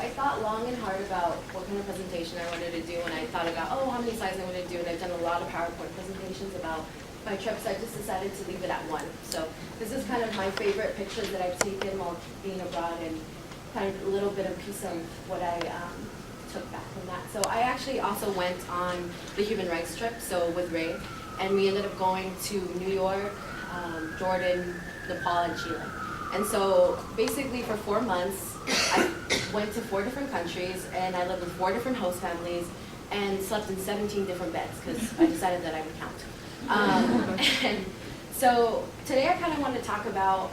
I thought long and hard about what kind of presentation I wanted to do, and I thought about, how many slides I wanted to do, and I've done a lot of PowerPoint presentations about my trips. I just decided to leave it at one. So this is kind of my favorite pictures that I've taken while being abroad, and kind of a little bit of piece of what I took back from that. So I actually also went on the human rights trip, so with Ray, and we ended up going to New York, Jordan, Nepal, and Chile. And so basically for 4 months, I went to 4 different countries, and I lived with 4 different host families, and slept in 17 different beds, because I decided that I would count. And so today I kind of want to talk about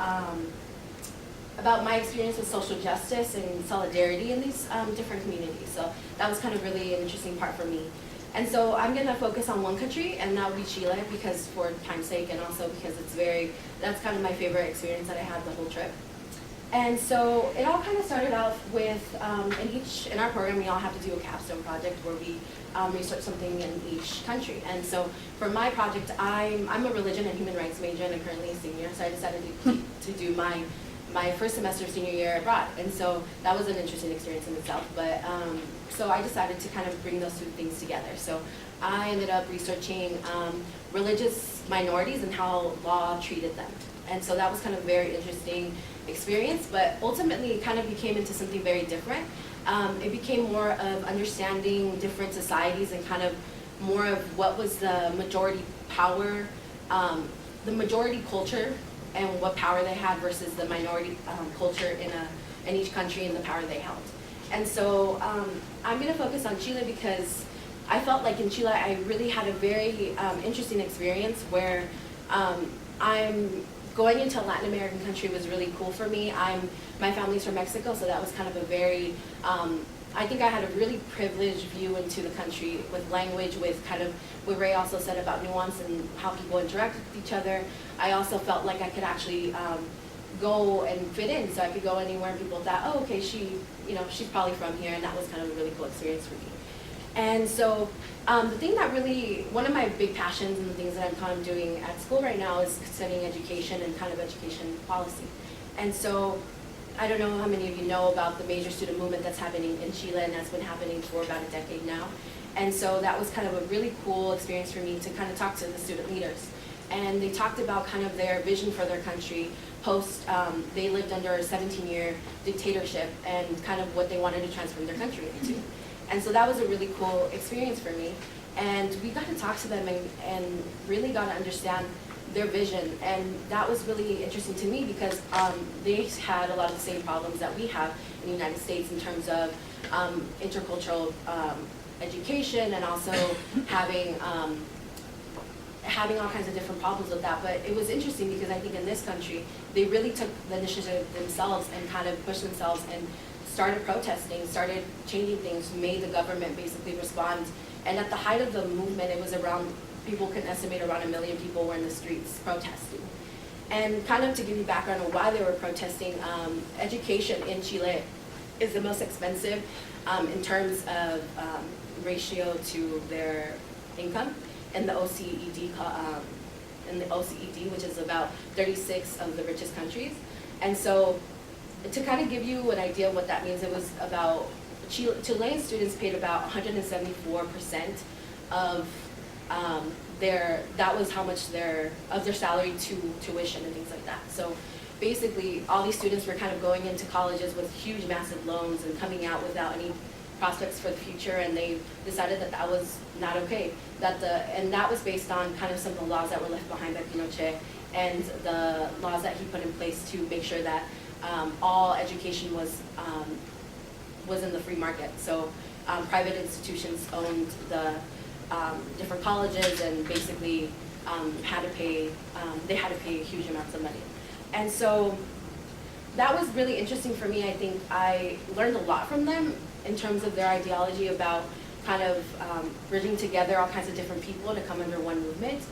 my experience with social justice and solidarity in these different communities. So that was kind of really an interesting part for me. And so I'm going to focus on one country, and that would be Chile, because for time's sake, and also because that's kind of my favorite experience that I had the whole trip. And so it all kind of started off with, in our program, we all have to do a capstone project where we research something in each country. And so for my project, I'm a religion and human rights major, and I'm currently a senior, so I decided to do my first semester of senior year abroad. And so that was an interesting experience in itself. But so I decided to kind of bring those 2 things together. So I ended up researching religious minorities and how law treated them. And so that was kind of a very interesting experience, but ultimately it kind of became into something very different. It became more of understanding different societies and kind of more of what was the majority power, the majority culture, and what power they had versus the minority culture in each country and the power they held. And so I'm going to focus on Chile because I felt like in Chile I really had a very interesting experience where I'm going into a Latin American country was really cool for me. My family's from Mexico, so that was kind of a very, I think I had a really privileged view into the country with language, with kind of what Ray also said about nuance and how people interact with each other. I also felt like I could actually go and fit in, so I could go anywhere and people thought, oh, okay, she's probably from here, and that was kind of a really cool experience for me. And so the thing that really, one of my big passions and the things that I'm kind of doing at school right now is studying education and kind of education policy. And so I don't know how many of you know about the major student movement that's happening in Chile, and that's been happening for about a decade now. And so that was kind of a really cool experience for me to kind of talk to the student leaders. And they talked about kind of their vision for their country post, they lived under a 17-year dictatorship and kind of what they wanted to transform their country into. And so that was a really cool experience for me. And we got to talk to them and really got to understand their vision. And that was really interesting to me because they had a lot of the same problems that we have in the United States in terms of intercultural education and also having all kinds of different problems with that. But it was interesting because I think in this country, they really took the initiative themselves and kind of pushed themselves and started protesting, started changing things, made the government basically respond. And at the height of the movement, it was around, people can estimate around 1 million people were in the streets protesting. And kind of to give you background on why they were protesting, education in Chile is the most expensive in terms of ratio to their income. In the OECD, which is about 36 of the richest countries. And so to kind of give you an idea of what that means, it was about, Chilean students paid about 174% of that was how much of their salary to tuition and things like that. So basically all these students were kind of going into colleges with huge massive loans and coming out without any prospects for the future, and they decided that that was not okay. And that was based on kind of some of the laws that were left behind by Pinochet and the laws that he put in place to make sure that all education was in the free market. So private institutions owned the different colleges and basically had to pay huge amounts of money. And so that was really interesting for me. I think I learned a lot from them in terms of their ideology about kind of bridging together all kinds of different people to come under one movement.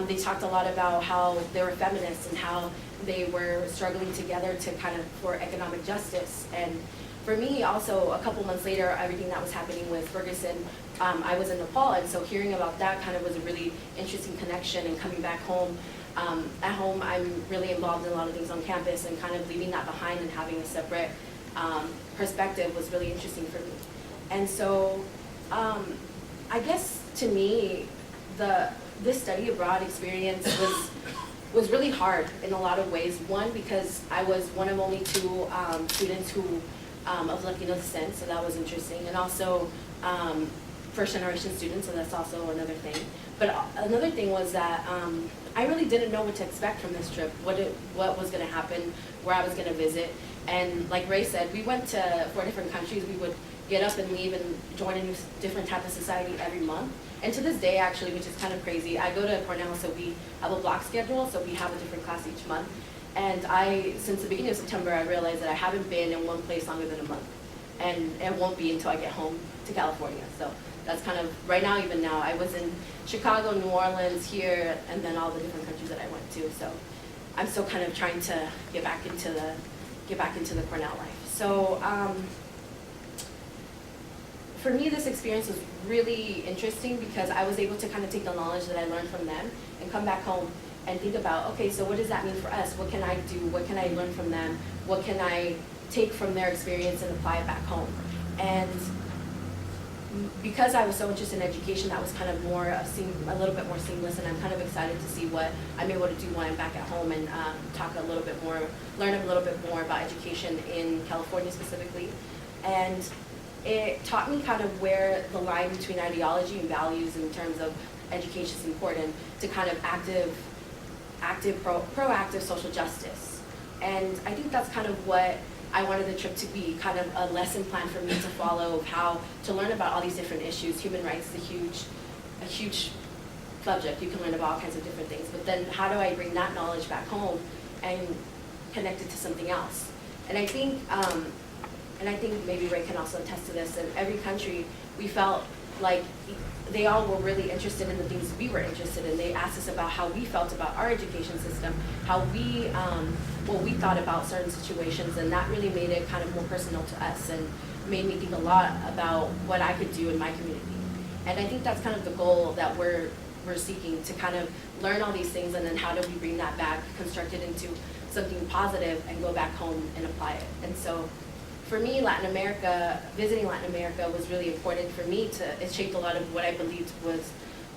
They talked a lot about how they were feminists and how they were struggling together to kind of for economic justice. And for me also, a couple months later, everything that was happening with Ferguson, I was in Nepal, and so hearing about that kind of was a really interesting connection. And coming back home, at home I'm really involved in a lot of things on campus, and kind of leaving that behind and having a separate perspective was really interesting for me. And so I guess to me, this study abroad experience was really hard in a lot of ways. One, because I was one of only two students who of Latino descent, so that was interesting, and also first generation students, so that's also another thing. But another thing was that I really didn't know what to expect from this trip, what was going to happen, where I was going to visit. And like Ray said, we went to 4 different countries. We would get up and leave and join a new different type of society every month. And to this day, actually, which is kind of crazy, I go to Cornell, so we have a block schedule, so we have a different class each month. And since the beginning of September, I realized that I haven't been in one place longer than a month. And it won't be until I get home to California. So that's kind of, right now, even now, I was in Chicago, New Orleans, here, and then all the different countries that I went to. So I'm still kind of trying to get back into the Cornell life. So for me, this experience was really interesting because I was able to kind of take the knowledge that I learned from them and come back home and think about, okay, so what does that mean for us? What can I do? What can I learn from them? What can I take from their experience and apply it back home? And because I was so interested in education, that was kind of a little bit more seamless, and I'm kind of excited to see what I'm able to do when I'm back at home and talk a little bit more, learn a little bit more about education in California specifically. And it taught me kind of where the line between ideology and values in terms of education is important to kind of proactive social justice. And I think that's kind of what I wanted the trip to be, kind of a lesson plan for me to follow of how to learn about all these different issues. Human rights is a huge subject. You can learn about all kinds of different things. But then how do I bring that knowledge back home and connect it to something else? And I think maybe Ray can also attest to this, in every country we felt like they all were really interested in the things we were interested in. They asked us about how we felt about our education system, how what we thought about certain situations, and that really made it kind of more personal to us and made me think a lot about what I could do in my community. And I think that's kind of the goal that we're seeking, to kind of learn all these things, and then how do we bring that back, construct it into something positive, and go back home and apply it. And so for me, visiting Latin America was really important for me. It shaped a lot of what I believed was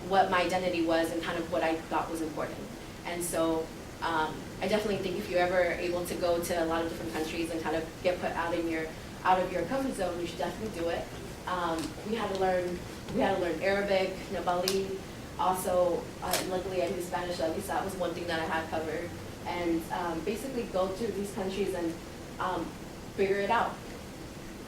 what my identity was and kind of what I thought was important. And so I definitely think if you're ever able to go to a lot of different countries and kind of get put out of your comfort zone, you should definitely do it. We had to learn Arabic, Nepali. Also, luckily I knew Spanish, at least that was one thing that I had covered. And basically go to these countries and figure it out.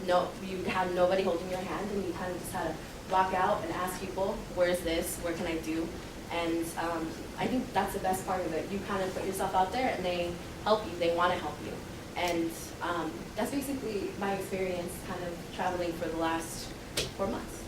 No, you had nobody holding your hand, and you kind of just had to walk out and ask people, where's this, where can I do? And I think that's the best part of it. You kind of put yourself out there, and they help you, they want to help you. And that's basically my experience kind of traveling for the last 4 months.